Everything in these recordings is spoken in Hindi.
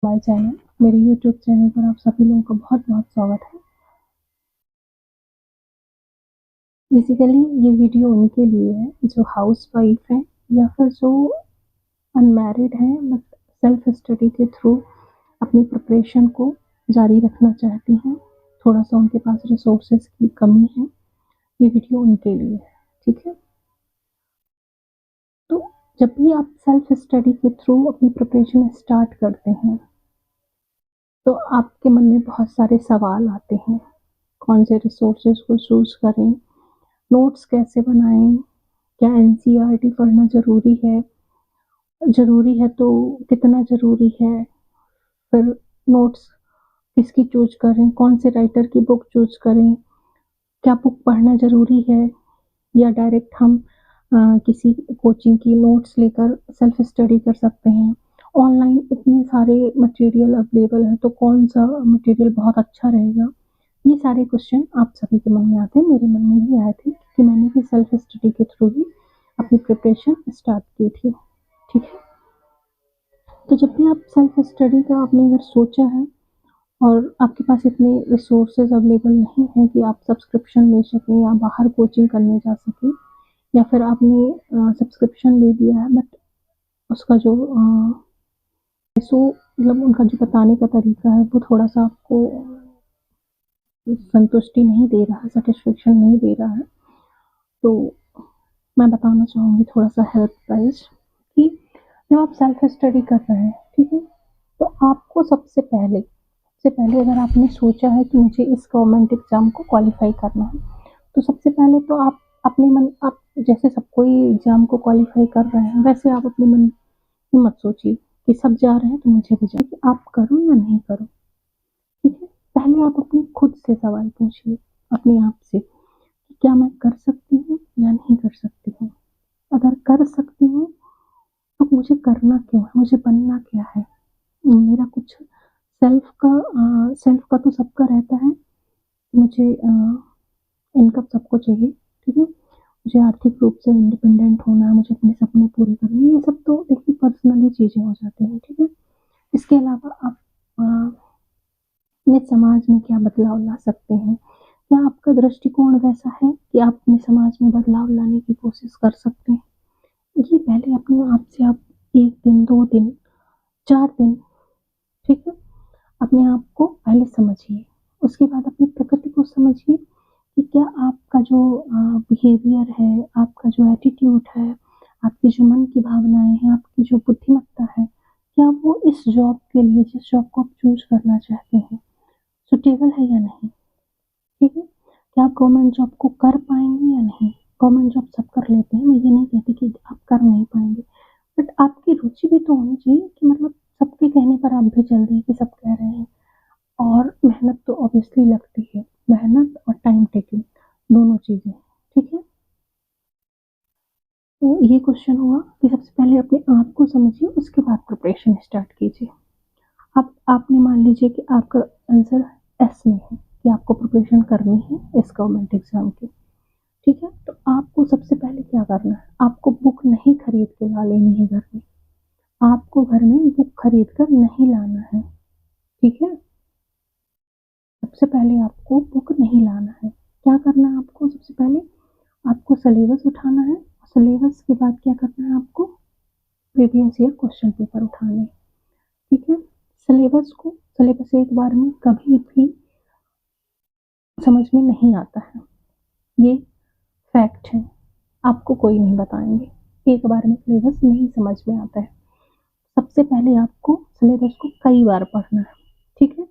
माय चैनल, मेरे यूट्यूब चैनल पर आप सभी लोगों का बहुत-बहुत स्वागत है। बेसिकली ये वीडियो उनके लिए है जो हाउसवाइफ हैं या फिर जो अनमैरिड हैं बट सेल्फ स्टडी के थ्रू अपनी प्रिपरेशन को जारी रखना चाहती हैं। थोड़ा-सा उनके पास रिसोर्सेज़ की कमी है, ये वीडियो उनके लिए है, ठीक है? तो जब भी आप सेल्फ स्टडी के थ्रू अपनी प्रिपरेशन स्टार्ट करते हैं, तो आपके मन में बहुत सारे सवाल आते हैं। कौन से रिसोर्सेज़ को चूज़ करें? नोट्स कैसे बनाएँ? क्या एनसीईआरटी पढ़ना ज़रूरी है? ज़रूरी है तो कितना ज़रूरी है? फिर नोट्स किसकी चूज़ करें? कौन से राइटर की बुक चूज़ करें? क्या बुक पढ़ना ज़रूरी है या डायरेक्ट हम किसी कोचिंग की नोट्स लेकर सेल्फ स्टडी कर सकते हैं? ऑनलाइन इतने सारे मटेरियल अवेलेबल हैं, तो कौन-सा मटेरियल बहुत अच्छा रहेगा? ये सारे क्वेश्चन आप सभी के मन में आते हैं, मेरे मन में भी आए थे क्योंकि मैंने भी सेल्फ स्टडी के थ्रू ही अपनी प्रिपरेशन स्टार्ट की थी, ठीक है? तो जब भी आप सेल्फ स्टडी का आपने अगर सोचा है और आपके पास इतने रिसोर्सेज़ अवेलेबल नहीं हैं कि आप सब्सक्रिप्शन ले सकें या बाहर कोचिंग करने जा सकें या फिर आपने सब्सक्रिप्शन ले लिया है बट उसका जो मतलब उनका जो बताने का तरीका है वो थोड़ा-सा आपको संतुष्टि नहीं दे रहा है, सैटिस्फैक्शन नहीं दे रहा है, तो मैं बताना चाहूँगी थोड़ा-सा हेल्प वाइज़ कि जब आप सेल्फ स्टडी कर रहे हैं, ठीक है? तो आपको सबसे पहले अगर आपने सोचा है कि मुझे इस गवर्नमेंट एग्ज़ाम को क्वालीफ़ाई करना है, तो सबसे पहले तो आप जैसे सब कोई एग्ज़ाम को क्वालीफ़ाई कर रहे हैं, वैसे आप अपने मन में मत सोचिए कि सब जा रहे हैं तो मुझे भी जाना है। आप करो या नहीं करो, ठीक है? पहले आप अपने खुद से सवाल पूछिए, अपने आप से कि क्या मैं कर सकती हूँ या नहीं कर सकती हूँ? अगर कर सकती हूँ, तो मुझे करना क्यों है? मुझे बनना क्या है? मेरा कुछ सेल्फ का तो सबका रहता है, मुझे इनकम सबको चाहिए, ठीक है? मुझे आर्थिक रूप से इंडिपेंडेंट होना है, मुझे अपने सपने पूरे करने हैं, ये सब तो देखिए पर्सनली चीज़ें हो जाती हैं, ठीक है? इसके अलावा आप अ, अपने समाज में क्या बदलाव ला सकते हैं? क्या आपका दृष्टिकोण वैसा है कि आप अपने समाज में बदलाव लाने की कोशिश कर सकते हैं? ये पहले अपने आप से आप 1 दिन, 2 दिन, 4 दिन, ठीक है? अपने आप को पहले समझिए, उसके बाद अपनी प्रकृति को समझिए कि क्या आपका जो बिहेवियर है, आपका जो एटीट्यूड है, आपकी जो मन की भावनाएँ हैं, आपकी जो बुद्धिमत्ता है, क्या वो इस जॉब के लिए जिस जॉब को आप चूज़ करना चाहते हैं, सूटेबल है या नहीं? ठीक है? क्या आप गवर्नमेंट जॉब को कर पाएँगे या नहीं? गवर्नमेंट जॉब सब कर लेते हैं, मैं ये नहीं कहती कि आप कर नहीं पाएँगे, बट आपकी रुचि भी तो होनी चाहिए कि मतलब सबके कहने पर आप भी चल दिए कि सब कह रहे हैं। और मेहनत तो ऑब्वियसली लगती है, मेहनत और टाइम टेकिंग दोनों चीज़ें, ठीक है? तो ये क्वेश्चन हुआ कि सबसे पहले अपने आप को समझिए, उसके बाद प्रिपरेशन स्टार्ट कीजिए। अब आपने मान लीजिए कि आपका आंसर एस में है कि आपको प्रिपरेशन करनी है इस गवर्नमेंट एग्ज़ाम की, ठीक है? तो आपको सबसे पहले क्या करना है, आपको बुक नहीं खरीद के ला लेनी है घर में, आपको घर में बुक खरीद कर नहीं लाना है, ठीक है? सबसे पहले आपको बुक नहीं लाना है, क्या करना है आपको सबसे पहले आपको सिलेबस उठाना है, सिलेबस के बाद क्या करना है आपको प्रीवियस ईयर क्वेश्चन पेपर उठाने हैं, ठीक है? सिलेबस एक बार में कभी भी समझ में नहीं आता है, ये फैक्ट है, आपको कोई नहीं बताएँगे, एक बार में सिलेबस नहीं समझ में आता है। सबसे पहले आपको सिलेबस को कई बार पढ़ना है, ठीक है?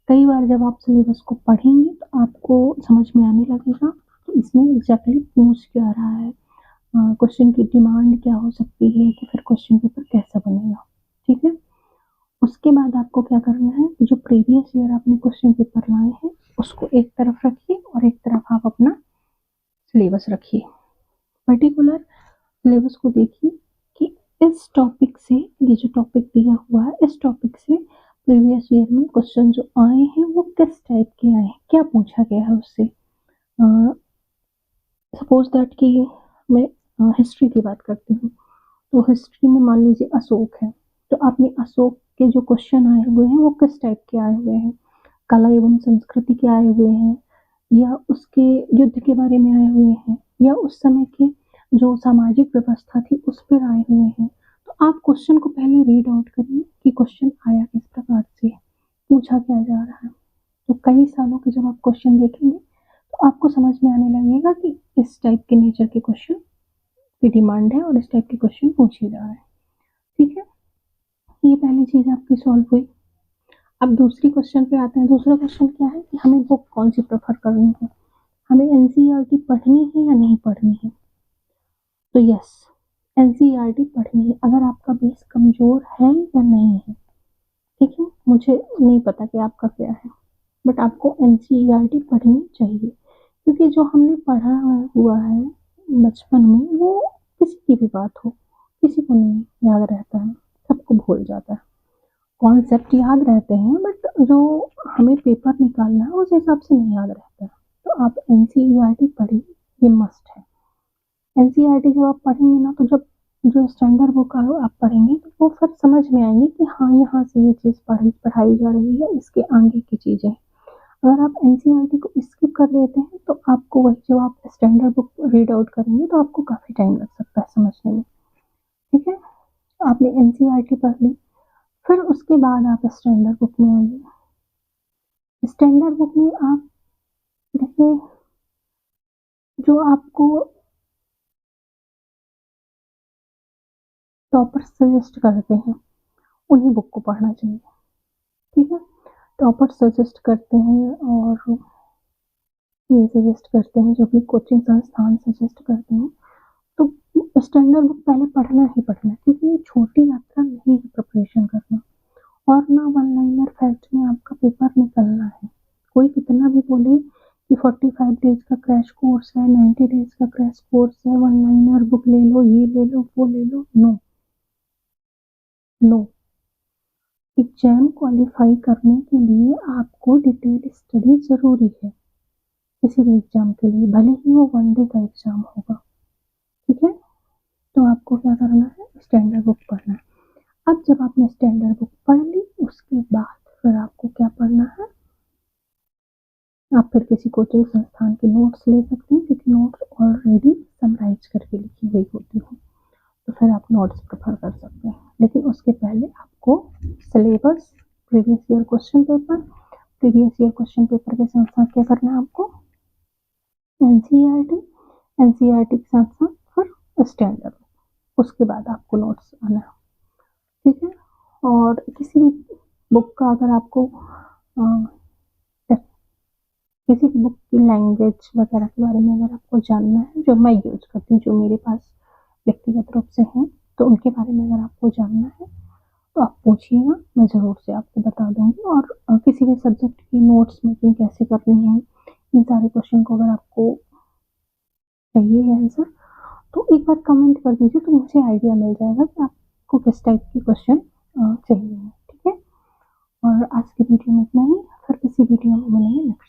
कई बार जब आप सिलेबस को पढ़ेंगे तो आपको समझ में आने लगेगा कि इसमें एग्ज़ैक्टली पूछ क्या रहा है, क्वेश्चन की डिमांड क्या हो सकती है कि फिर क्वेश्चन पेपर कैसा बनेगा, ठीक है? उसके बाद आपको क्या करना है, जो प्रीवियस ईयर आपने क्वेश्चन पेपर लाए हैं, उसको एक तरफ रखिए और एक तरफ आप अपना सिलेबस रखिए। पर्टिकुलर सिलेबस को देखिए कि इस टॉपिक से ये जो टॉपिक दिया हुआ है, इस टॉपिक से प्रीवियस ईयर में क्वेश्चन जो आए हैं, वो किस टाइप के आए हैं, क्या पूछा गया है उससे। सपोज़ दैट कि मैं हिस्ट्री की बात करती हूँ, तो हिस्ट्री में मान लीजिए अशोक है, तो आपने अशोक के जो क्वेश्चन आए हुए हैं वो किस टाइप के आए हुए हैं, कला एवं संस्कृति के आए हुए हैं या उसके युद्ध के बारे में आए हुए हैं या उस समय के जो सामाजिक व्यवस्था थी उस पर आए हुए हैं। तो आप क्वेश्चन को पहले रीड आउट करिए कि क्वेश्चन आया किस प्रकार से, पूछा क्या जा रहा है। तो कई सालों के जब आप क्वेश्चन देखेंगे तो आपको समझ में आने लगेगा कि इस टाइप के नेचर के क्वेश्चन की डिमांड है और इस टाइप के क्वेश्चन पूछे जा रहे हैं। ठीक है, ये पहली चीज़ आपकी सॉल्व हुई। अब दूसरी क्वेश्चन पे आते हैं। दूसरा क्वेश्चन क्या है कि हमें बुक कौन सी प्रेफर करनी है, हमें एनसीईआरटी पढ़नी है या नहीं पढ़नी है। तो यस, एनसीईआरटी पढ़नी है अगर आपका बेस कमजोर है या नहीं है। ठीक है, मुझे नहीं पता कि आपका क्या है, बट आपको एनसीईआरटी पढ़नी चाहिए क्योंकि जो हमने पढ़ा हुआ है बचपन में वो किसी की भी बात हो किसी को नहीं याद रहता है, सबको भूल जाता है। कॉन्सेप्ट याद रहते हैं बट जो हमें पेपर निकालना है उस हिसाब से नहीं याद रहता है। तो आप एनसीईआरटी पढ़िए, ये मस्ट है। एनसीईआरटी जब आप पढ़ेंगे ना तो जब जो स्टैंडर्ड बुक आप पढ़ेंगे तो वो फिर समझ में आएंगे कि हाँ यहाँ से ये चीज़ पढ़ाई जा रही है, इसके आगे की चीज़ें। अगर आप एनसीईआरटी को स्किप कर देते हैं तो आपको वही जब आप स्टैंडर्ड बुक रीड आउट करेंगे तो आपको काफ़ी टाइम लग सकता है समझने में। ठीक है, आपने एनसीईआरटी पढ़ ली, फिर उसके बाद आप स्टैंडर्ड बुक में आइए। स्टैंडर्ड बुक में आप देखिए जो आपको टॉपर सजेस्ट करते हैं उन्हीं बुक को पढ़ना चाहिए। ठीक है, टॉपर सजेस्ट करते हैं और ये सजेस्ट करते हैं जो भी कोचिंग संस्थान सजेस्ट करते हैं तो स्टैंडर्ड बुक पहले पढ़ना ही पढ़ना है क्योंकि ये छोटी यात्रा नहीं है प्रिपरेशन करना। और ना वन लाइनर फैक्ट में आपका पेपर निकलना है। कोई कितना भी बोले कि 45 डेज का क्रैश कोर्स है, 90 डेज का क्रैश कोर्स है, वन लाइनर बुक ले लो, ये ले लो, वो ले लो, नो नो। एग्जाम क्वालिफाई करने के लिए आपको डिटेल स्टडी जरूरी है किसी भी एग्जाम के लिए, भले ही वो वन डे का एग्जाम होगा। ठीक है, तो आपको क्या करना है, स्टैंडर्ड बुक पढ़ना है। अब जब आपने स्टैंडर्ड बुक पढ़ ली उसके बाद फिर आपको क्या पढ़ना है, आप फिर किसी कोचिंग संस्थान के नोट्स ले सकते हैं क्योंकि नोट्स ऑलरेडी समराइज करके लिखी हुई होती है, तो फिर आप नोट्स प्रेफर कर सकते हैं। लेकिन उसके पहले आपको syllabus, previous year question paper, previous year question paper के साथ साथ क्या करना है आपको, एनसीईआरटी, एनसीईआरटी के साथ साथ फिर स्टैंडर्ड, उसके बाद आपको नोट्स आना है। ठीक है, और किसी भी बुक का अगर आपको किसी भी बुक की लैंग्वेज वगैरह के बारे में अगर आपको जानना है, जो मैं यूज करती हूँ, जो मेरे पास व्यक्तिगत रूप से हैं, तो उनके बारे में अगर आपको जानना है तो आप पूछिएगा, मैं ज़रूर से आपको बता दूंगी। और किसी भी सब्जेक्ट की नोट्स मेकिंग कैसे करनी है, इन सारे क्वेश्चन को अगर आपको चाहिए आंसर तो एक बार कमेंट कर दीजिए तो मुझे आइडिया मिल जाएगा कि आपको किस टाइप की क्वेश्चन चाहिए। ठीक है, और आज की वीडियो में इतना ही, फिर किसी वीडियो में मिलेंगे नेक्स्ट।